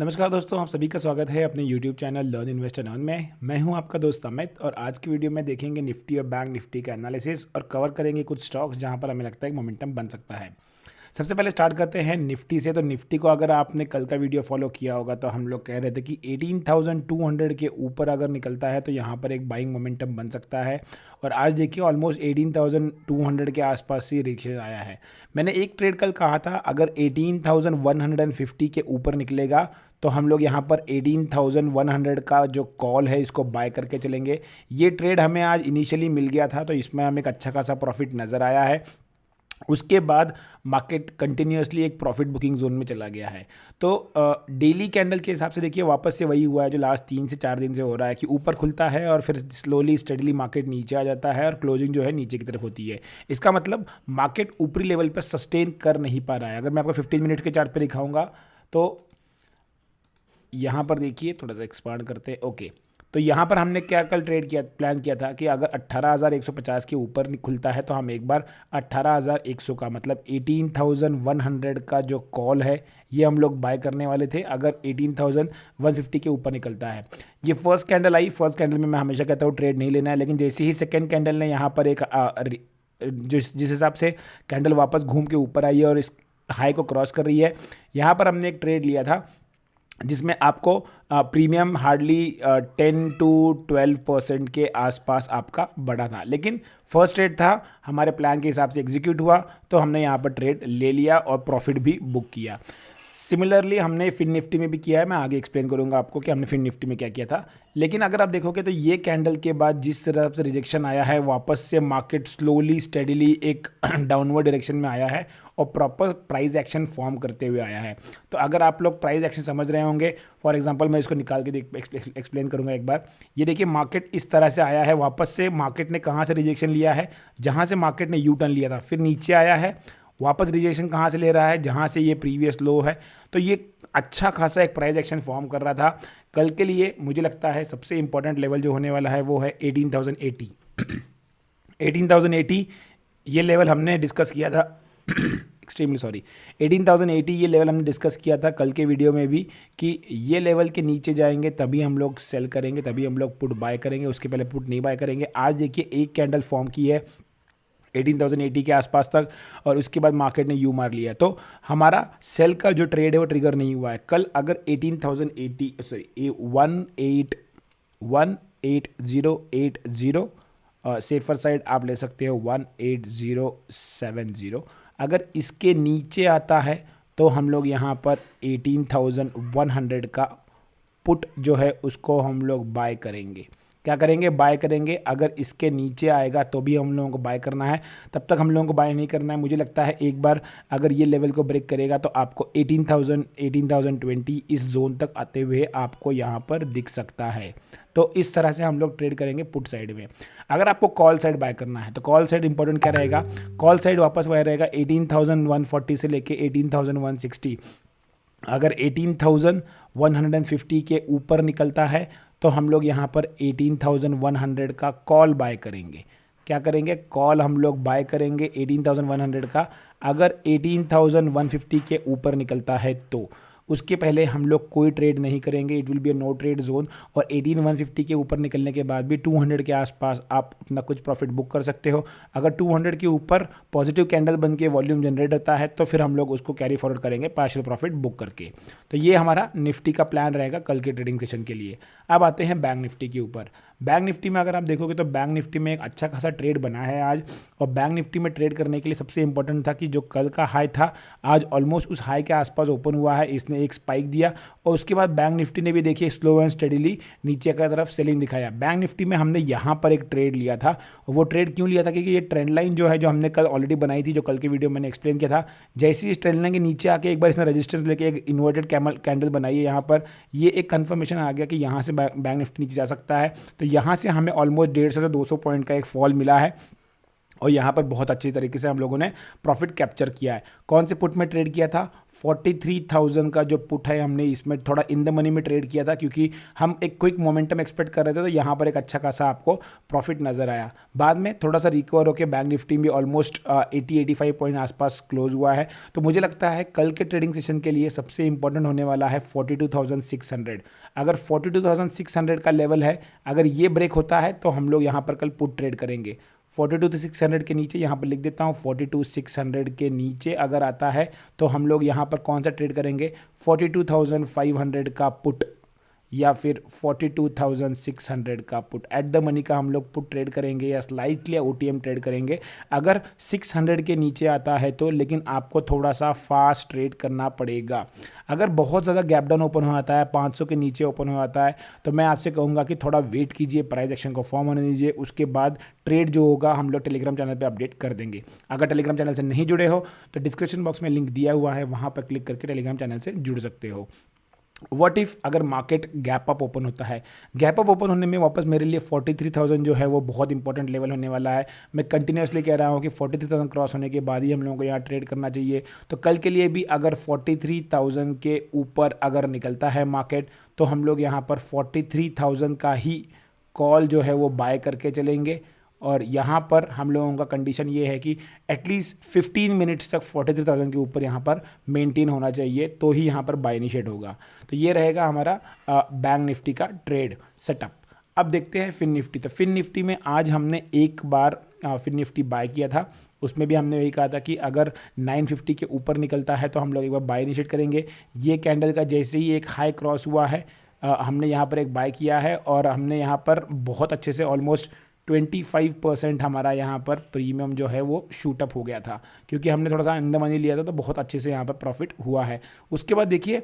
नमस्कार दोस्तों, आप सभी का स्वागत है अपने YouTube channel learn invest and earn में। मैं हूं आपका दोस्त अमित और आज की वीडियो में देखेंगे निफ्टी और बैंक निफ्टी का एनालिसिस और कवर करेंगे कुछ स्टॉक्स जहां पर हमें लगता है कि मोमेंटम बन सकता है। सबसे पहले स्टार्ट करते हैं निफ्टी से। तो निफ्टी को अगर आपने कल का वीडियो फॉलो किया होगा तो हम लोग कह रहे थे कि 18,200 के ऊपर अगर निकलता है तो यहाँ पर एक बाइंग मोमेंटम बन सकता है। और आज देखिए ऑलमोस्ट 18,200 के आसपास से रिएक्शन आया है। मैंने एक ट्रेड कल कहा था अगर 18,150 के ऊपर निकलेगा तो हम लोग यहाँ पर 18,100 का जो कॉल है इसको बाय करके चलेंगे। ये ट्रेड हमें आज इनिशियली मिल गया था तो इसमें हमें एक अच्छा खासा प्रॉफिट नज़र आया है। उसके बाद मार्केट कंटिन्यूसली एक प्रॉफिट बुकिंग जोन में चला गया है। तो डेली कैंडल के हिसाब से देखिए वापस से वही हुआ है जो लास्ट 3 से 4 दिन से हो रहा है कि ऊपर खुलता है और फिर स्लोली स्टडीली मार्केट नीचे आ जाता है और क्लोजिंग जो है नीचे की तरफ होती है। इसका मतलब मार्केट ऊपरी लेवल पर सस्टेन कर नहीं पा रहा है। अगर मैं आपको 15 मिनट के चार्ट पर दिखाऊंगा तो यहाँ पर देखिए, थोड़ा सा एक्सपांड करते हैं। ओके, तो यहाँ पर हमने क्या कल ट्रेड किया, प्लान किया था कि अगर 18,150 के ऊपर खुलता है तो हम एक बार 18,100 का मतलब 18,100 का जो कॉल है ये हम लोग बाय करने वाले थे अगर 18,150 के ऊपर निकलता है। ये फर्स्ट कैंडल आई, फर्स्ट कैंडल में मैं हमेशा कहता हूँ ट्रेड नहीं लेना है, लेकिन जैसे ही सेकेंड कैंडल ने यहाँ पर एक जिस हिसाब से कैंडल वापस घूम के ऊपर आई है और इस हाई को क्रॉस कर रही है, यहाँ पर हमने एक ट्रेड लिया था जिसमें आपको प्रीमियम हार्डली 10 to 12% के आसपास आपका बढ़ा था। लेकिन फर्स्ट ट्रेड था, हमारे प्लान के हिसाब से एग्जीक्यूट हुआ तो हमने यहाँ पर ट्रेड ले लिया और प्रॉफिट भी बुक किया। सिमिलरली हमने फिन निफ्टी में भी किया है, मैं आगे एक्सप्लेन करूंगा आपको कि हमने फिन निफ्टी में क्या किया था। लेकिन अगर आप देखोगे तो ये कैंडल के बाद जिस तरह से रिजेक्शन आया है वापस से मार्केट स्लोली स्टेडीली एक डाउनवर्ड डायरेक्शन में आया है और प्रॉपर प्राइस एक्शन फॉर्म करते हुए आया है। तो अगर आप लोग प्राइस एक्शन समझ रहे होंगे, फॉर एग्जांपल मैं इसको निकाल के एक्सप्लेन करूंगा एक बार। ये देखिए मार्केट इस तरह से आया है, वापस से मार्केट ने कहाँ से रिजेक्शन लिया है, जहाँ से मार्केट ने यू टर्न लिया था, फिर नीचे आया है, वापस रिजेक्शन कहाँ से ले रहा है, जहाँ से ये प्रीवियस लो है। तो ये अच्छा खासा एक प्राइस एक्शन फॉर्म कर रहा था। कल के लिए मुझे लगता है सबसे इंपॉर्टेंट लेवल जो होने वाला है वो है 18,080। 18,080 ये लेवल हमने डिस्कस किया था एक्सट्रीमली सॉरी 18,080 ये लेवल हमने डिस्कस किया था कल के वीडियो में भी कि ये लेवल के नीचे जाएंगे तभी हम लोग सेल करेंगे, तभी हम लोग पुट बाय करेंगे, उसके पहले पुट नहीं बाय करेंगे। आज देखिए एक कैंडल फॉर्म की है 18,080 के आसपास तक और उसके बाद मार्केट ने यू मार लिया, तो हमारा सेल का जो ट्रेड है वो ट्रिगर नहीं हुआ है। कल अगर 18,080 सॉरी 18080 सेफर साइड आप ले सकते हो 18070, अगर इसके नीचे आता है तो हम लोग यहाँ पर 18,100 का पुट जो है उसको हम लोग बाय करेंगे। क्या करेंगे? बाय करेंगे। अगर इसके नीचे आएगा तो भी हम लोगों को बाय करना है, तब तक हम लोगों को बाय नहीं करना है। मुझे लगता है एक बार अगर ये लेवल को ब्रेक करेगा तो आपको 18,000 18,020 इस जोन तक आते हुए आपको यहाँ पर दिख सकता है। तो इस तरह से हम लोग ट्रेड करेंगे पुट साइड में। अगर आपको कॉल साइड बाय करना है तो कॉल साइड इंपॉर्टेंट क्या रहेगा? कॉल साइड वापस वह रहेगा 18,140 से लेके 18,160। अगर 18,150 के ऊपर निकलता है तो हम लोग यहाँ पर 18,100 का कॉल बाय करेंगे। क्या करेंगे? कॉल हम लोग बाय करेंगे 18,100 का। अगर 18,150 के ऊपर निकलता है तो उसके पहले हम लोग कोई ट्रेड नहीं करेंगे, it will be a no trade zone. और 18,150 के ऊपर निकलने के बाद भी 200 के आसपास आप अपना कुछ प्रॉफिट बुक कर सकते हो। अगर 200 के ऊपर पॉजिटिव कैंडल बन के वॉल्यूम जनरेट होता है तो फिर हम लोग उसको कैरी फॉरवर्ड करेंगे पार्शियल प्रॉफिट बुक करके। तो ये हमारा निफ्टी का प्लान रहेगा कल के ट्रेडिंग सेशन के लिए। अब आते हैं बैंक निफ्टी के ऊपर। बैंक निफ्टी में अगर आप देखोगे तो बैंक निफ्टी में एक अच्छा खासा ट्रेड बना है आज, और बैंक निफ्टी में ट्रेड करने के लिए सबसे इंपॉर्टेंट था कि जो कल का हाई था आज ऑलमोस्ट उस हाई के आसपास ओपन हुआ है, इसने एक स्पाइक दिया और उसके बाद बैंक निफ्टी ने भी देखिए स्लो एंड स्टेडीली नीचे की तरफ सेलिंग दिखाया। बैंक निफ्टी में हमने यहाँ पर एक ट्रेड लिया था, और वो ट्रेड क्यों लिया था क्योंकि ये ट्रेंड लाइन जो है जो हमने कल ऑलरेडी बनाई थी, जो कल के वीडियो मैंने एक्सप्लेन किया था, जैसे इस ट्रेंड लाइन के नीचे आके एक बार इसने रेजिस्टेंस लेके एक इन्वर्टेड कैंडल बनाई है यहाँ पर, ये एक कंफर्मेशन आ गया कि यहाँ से बैंक निफ्टी नीचे जा सकता है। तो यहाँ से हमें ऑलमोस्ट 150 से 200 पॉइंट का एक फॉल मिला है और यहाँ पर बहुत अच्छी तरीके से हम लोगों ने प्रॉफिट कैप्चर किया है। कौन से पुट में ट्रेड किया था? 43,000 का जो पुट है हमने इसमें थोड़ा इन द मनी में ट्रेड किया था, क्योंकि हम एक क्विक मोमेंटम एक्सपेक्ट कर रहे थे, तो यहाँ पर एक अच्छा खासा आपको प्रॉफिट नजर आया। बाद में थोड़ा सा रिकवर होकर बैंक निफ्टी भी ऑलमोस्ट 80-85 पॉइंट आसपास क्लोज हुआ है। तो मुझे लगता है कल के ट्रेडिंग सेशन के लिए सबसे इंपॉर्टेंट होने वाला है 42,600। अगर 42,600 का लेवल है, अगर ये ब्रेक होता है तो हम लोग यहाँ पर कल पुट ट्रेड करेंगे। 42,600 के नीचे यहाँ पर लिख देता हूँ, 42,600 के नीचे अगर आता है तो हम लोग यहाँ पर कौन सा ट्रेड करेंगे? 42,500 का पुट या फिर 42,600 का पुट एट द मनी का हम लोग पुट ट्रेड करेंगे या स्लाइटली ओटीएम ट्रेड करेंगे। अगर 600 के नीचे आता है तो, लेकिन आपको थोड़ा सा फास्ट ट्रेड करना पड़ेगा। अगर बहुत ज़्यादा गैप डाउन ओपन हो जाता है, 500 के नीचे ओपन हो जाता है, तो मैं आपसे कहूँगा कि थोड़ा वेट कीजिए, प्राइस एक्शन को फॉर्म होने दीजिए, उसके बाद ट्रेड जो होगा हम लोग टेलीग्राम चैनल पे अपडेट कर देंगे। अगर टेलीग्राम चैनल से नहीं जुड़े हो तो डिस्क्रिप्शन बॉक्स में लिंक दिया हुआ है, वहाँ पर क्लिक करके टेलीग्राम चैनल से जुड़ सकते हो। व्हाट इफ़ अगर मार्केट गैप अप ओपन होता है? गैप अप ओपन होने में वापस मेरे लिए 43,000 जो है वो बहुत इंपॉर्टेंट लेवल होने वाला है। मैं कंटिन्यूसली कह रहा हूँ कि 43,000 क्रॉस होने के बाद ही हम लोगों को यहाँ ट्रेड करना चाहिए। तो कल के लिए भी अगर 43,000 के ऊपर अगर निकलता है मार्केट, तो हम लोग यहाँ पर 43,000 का ही कॉल जो है वो बाय करके चलेंगे। और यहाँ पर हम लोगों का कंडीशन ये है कि एटलीस्ट 15 मिनट्स तक 43,000 के ऊपर यहाँ पर मेंटेन होना चाहिए, तो ही यहाँ पर बाय इनिशिएट होगा। तो ये रहेगा हमारा बैंक निफ्टी का ट्रेड सेटअप। अब देखते हैं फिन निफ्टी। तो फिन निफ्टी में आज हमने एक बार फिन निफ्टी बाय किया था, उसमें भी हमने वही कहा था कि अगर 950 के ऊपर निकलता है तो हम लोग एक बार बाय इनिशिएट करेंगे। ये कैंडल का जैसे ही एक हाई क्रॉस हुआ है, हमने यहाँ पर एक बाय किया है और हमने यहाँ पर बहुत अच्छे से ऑलमोस्ट 25% हमारा यहाँ पर प्रीमियम जो है वो शूटअप हो गया था, क्योंकि हमने थोड़ा सा इन द मनी लिया था, तो बहुत अच्छे से यहाँ पर प्रॉफिट हुआ है। उसके बाद देखिए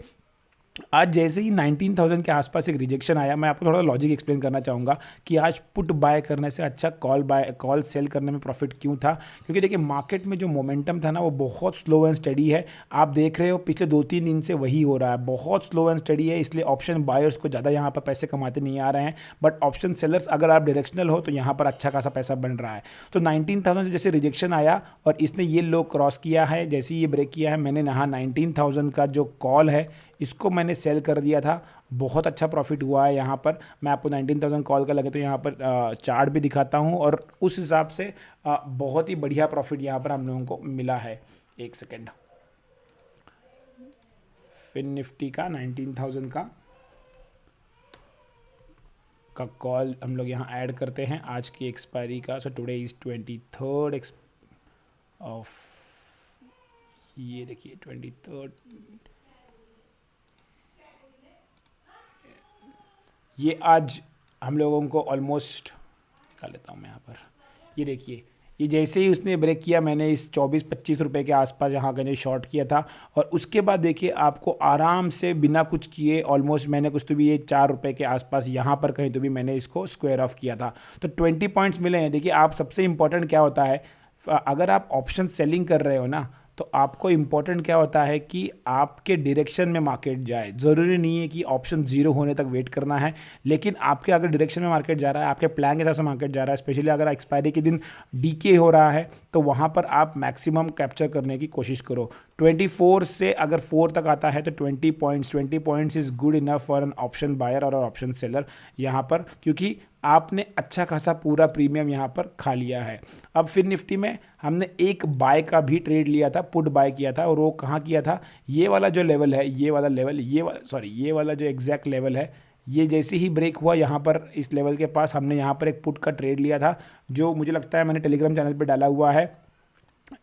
आज जैसे ही 19,000 के आसपास एक रिजेक्शन आया, मैं आपको थोड़ा लॉजिक एक्सप्लेन करना चाहूँगा कि आज पुट बाय करने से अच्छा कॉल सेल करने में प्रॉफिट क्यों था। क्योंकि देखिए मार्केट में जो मोमेंटम था ना वो बहुत स्लो एंड स्टडी है। आप देख रहे हो पिछले 2-3 दिन से वही हो रहा है, बहुत स्लो एंड स्टडी है, इसलिए ऑप्शन बायर्स को ज़्यादा यहाँ पर पैसे कमाते नहीं आ रहे हैं। बट ऑप्शन सेलर्स अगर आप डायरेक्शनल हो तो यहाँ पर अच्छा खासा पैसा बन रहा है। तो 19,000 से जैसे रिजेक्शन आया और इसने ये लो क्रॉस किया है, जैसे ही ये ब्रेक किया है, मैंने यहाँ 19,000 का जो कॉल है इसको मैंने सेल कर दिया था। बहुत अच्छा प्रॉफिट हुआ है यहाँ पर। मैं आपको 19,000 कॉल का लगे तो यहाँ पर चार्ट भी दिखाता हूँ, और उस हिसाब से बहुत ही बढ़िया प्रॉफिट यहाँ पर हम लोगों को मिला है। एक सेकेंड, फिन निफ्टी का 19,000 का कॉल हम लोग यहाँ ऐड करते हैं आज की एक्सपायरी का। So today is 23rd of, ये देखिए 23rd, ये आज हम लोगों को ऑलमोस्ट निकाल लेता हूँ मैं यहाँ पर। ये देखिए, ये जैसे ही उसने ब्रेक किया मैंने इस 24-25 रुपये के आसपास यहाँ कहीं शॉर्ट किया था, और उसके बाद देखिए आपको आराम से बिना कुछ किए ऑलमोस्ट मैंने कुछ तो भी ये 4 रुपये के आसपास यहाँ पर कहीं तो भी मैंने इसको स्क्वायर ऑफ किया था। तो 20 पॉइंट्स मिले हैं। देखिए आप सबसे इंपॉर्टेंट क्या होता है, अगर आप ऑप्शन सेलिंग कर रहे हो ना, तो आपको इम्पॉर्टेंट क्या होता है कि आपके डायरेक्शन में मार्केट जाए। ज़रूरी नहीं है कि ऑप्शन जीरो होने तक वेट करना है, लेकिन आपके अगर डायरेक्शन में मार्केट जा रहा है, आपके प्लान के हिसाब से मार्केट जा रहा है, स्पेशली अगर एक्सपायरी के दिन डीके हो रहा है, तो वहाँ पर आप मैक्सिमम कैप्चर करने की कोशिश करो। 24 से अगर 4 तक आता है तो 20 points is good enough for an option buyer और ऑप्शन सेलर यहाँ पर, क्योंकि आपने अच्छा खासा पूरा प्रीमियम यहाँ पर खा लिया है। अब फिर निफ्टी में हमने एक बाय का भी ट्रेड लिया था, पुट बाय किया था, और वो कहाँ किया था, ये वाला जो लेवल है, ये वाला जो एग्जैक्ट लेवल है, ये जैसे ही ब्रेक हुआ यहाँ पर इस लेवल के पास, हमने यहाँ पर एक पुट का ट्रेड लिया था, जो मुझे लगता है मैंने टेलीग्राम चैनल पर डाला हुआ है।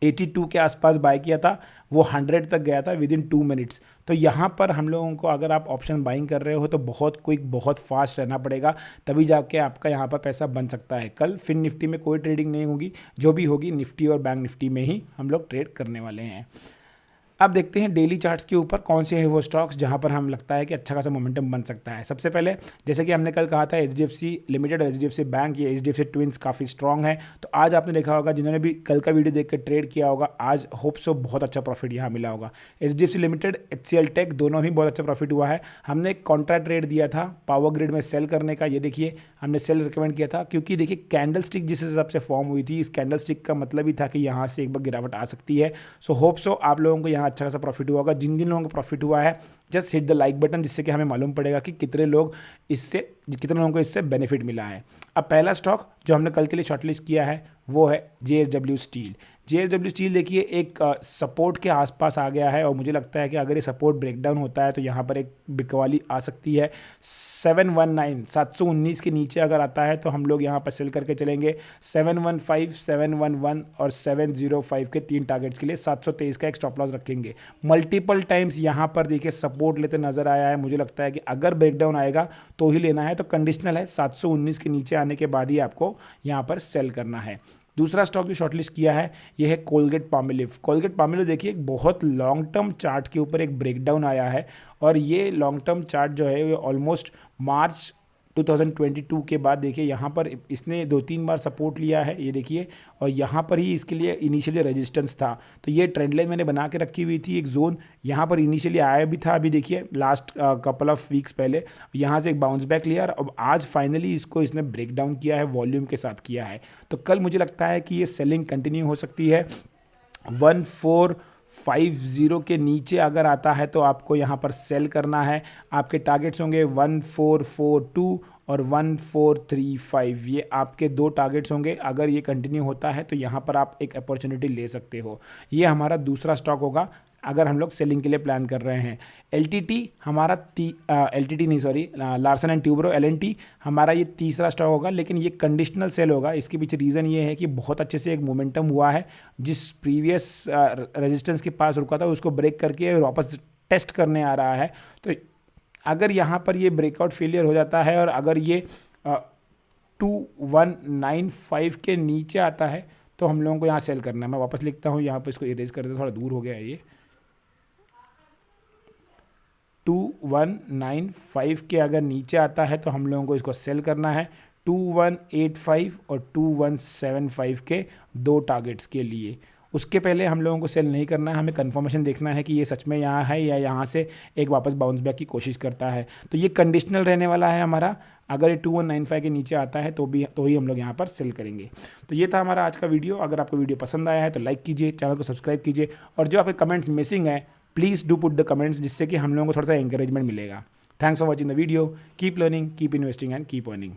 82 के आसपास बाय किया था, वो 100 तक गया था विद इन 2 मिनट्स। तो यहाँ पर हम लोगों को अगर आप ऑप्शन बाइंग कर रहे हो तो बहुत क्विक, बहुत फास्ट रहना पड़ेगा, तभी जाके आपका यहाँ पर पैसा बन सकता है। कल फिन निफ्टी में कोई ट्रेडिंग नहीं होगी, जो भी होगी निफ्टी और बैंक निफ्टी में ही हम लोग ट्रेड करने वाले हैं। अब देखते हैं डेली चार्ट्स के ऊपर कौन से हैं वो स्टॉक्स जहां पर हम लगता है कि अच्छा खासा मोमेंटम बन सकता है। सबसे पहले जैसे कि हमने कल कहा था HDFC लिमिटेड और HDFC बैंक, ये HDFC ट्विंस काफ़ी स्ट्रॉन्ग है। तो आज आपने देखा होगा, जिन्होंने भी कल का वीडियो देख कर ट्रेड किया होगा, आज होप सो बहुत अच्छा प्रॉफिट यहाँ मिला होगा। HDFC लिमिटेड, HCL टेक, दोनों ही बहुत अच्छा प्रॉफिट हुआ है। हमने एक कॉन्ट्रैक्ट ट्रेड दिया था पावर ग्रिड में सेल करने का, ये देखिए हमने सेल रिकमेंड किया था, क्योंकि देखिए कैंडल स्टिक जिस हिसाब से फॉर्म हुई थी, इस कैंडल स्टिक का मतलब ही था कि यहाँ से एक बार गिरावट आ सकती है। सो होप सो आप लोगों को यहाँ अच्छा खासा प्रॉफिट हुआ होगा। जिन जिन लोगों को प्रॉफिट हुआ है, just hit the like button, जिससे कि हमें मालूम पड़ेगा कि कितने लोगों को इससे बेनिफिट मिला है। अब पहला स्टॉक जो हमने कल के लिए शॉर्टलिस्ट किया है वो है JSW स्टील। JSW स्टील देखिए एक सपोर्ट के आसपास आ गया है, और मुझे लगता है कि अगर ये सपोर्ट ब्रेकडाउन होता है तो यहाँ पर एक बिकवाली आ सकती है। 719 के नीचे अगर आता है तो हम लोग यहाँ पर सेल करके चलेंगे। 715, 711 और 705 के 3 टारगेट्स के लिए 723 का एक स्टॉप लॉस रखेंगे। मल्टीपल टाइम्स यहाँ पर देखिए सपोर्ट लेते नजर आया है। मुझे लगता है कि अगर ब्रेकडाउन आएगा तो ही लेना है, तो कंडीशनल है, 719 के नीचे आने के बाद ही आपको यहाँ पर सेल करना है। दूसरा स्टॉक जो शॉर्टलिस्ट किया है ये है कोलगेट पामोलिव। कोलगेट पामोलिव देखिए एक बहुत लॉन्ग टर्म चार्ट के ऊपर एक ब्रेकडाउन आया है, और ये लॉन्ग टर्म चार्ट जो है ये ऑलमोस्ट मार्च 2022 के बाद देखिए यहाँ पर इसने 2-3 बार सपोर्ट लिया है, ये देखिए, और यहाँ पर ही इसके लिए इनिशियली रेजिस्टेंस था। तो ये ट्रेंड लाइन मैंने बना के रखी हुई थी, एक जोन यहाँ पर इनिशियली आया भी था, अभी देखिए लास्ट कपल ऑफ वीक्स पहले यहाँ से एक बाउंस बैक लिया, और अब आज फाइनली इसने ब्रेक डाउन किया है, वॉल्यूम के साथ किया है। तो कल मुझे लगता है कि ये सेलिंग कंटिन्यू हो सकती है। 1450 के नीचे अगर आता है तो आपको यहाँ पर सेल करना है। आपके टारगेट्स होंगे 1442 और 1435, ये आपके 2 टारगेट्स होंगे। अगर ये कंटिन्यू होता है तो यहाँ पर आप एक अपॉर्चुनिटी ले सकते हो। ये हमारा दूसरा स्टॉक होगा अगर हम लोग सेलिंग के लिए प्लान कर रहे हैं। LTT हमारा लार्सन एंड ट्यूब्रो LNT हमारा ये तीसरा स्टॉक होगा, लेकिन ये कंडीशनल सेल होगा। इसके पीछे रीज़न ये है कि बहुत अच्छे से एक मोमेंटम हुआ है, जिस प्रीवियस रेजिस्टेंस के पास रुका था उसको ब्रेक करके वापस टेस्ट करने आ रहा है। तो अगर यहाँ पर ये ब्रेकआउट फेलियर हो जाता है और अगर ये 2195 के नीचे आता है तो हम लोगों को यहाँ सेल करना है। मैं वापस लिखता हूँ, यहाँ पर इसको इरेज कर देता, थोड़ा दूर हो गया है ये। 2195 के अगर नीचे आता है तो हम लोगों को इसको सेल करना है। 2185 और 2175 के 2 टारगेट्स के लिए। उसके पहले हम लोगों को सेल नहीं करना है, हमें कंफर्मेशन देखना है कि ये सच में यहाँ है या यहाँ से एक वापस बाउंस बैक की कोशिश करता है। तो ये कंडीशनल रहने वाला है हमारा। अगर ये 2195 के नीचे आता है तो ही हम लोग यहाँ पर सेल करेंगे। तो ये था हमारा आज का वीडियो। अगर आपको वीडियो पसंद आया है तो लाइक कीजिए, चैनल को सब्सक्राइब कीजिए, और जो आपके कमेंट्स मिसिंग है please do put the comments, जिससे कि हम लोगों को थोड़ा सा एंकरेजमेंट मिलेगा। Thanks for watching the video. Keep learning, keep investing and keep earning.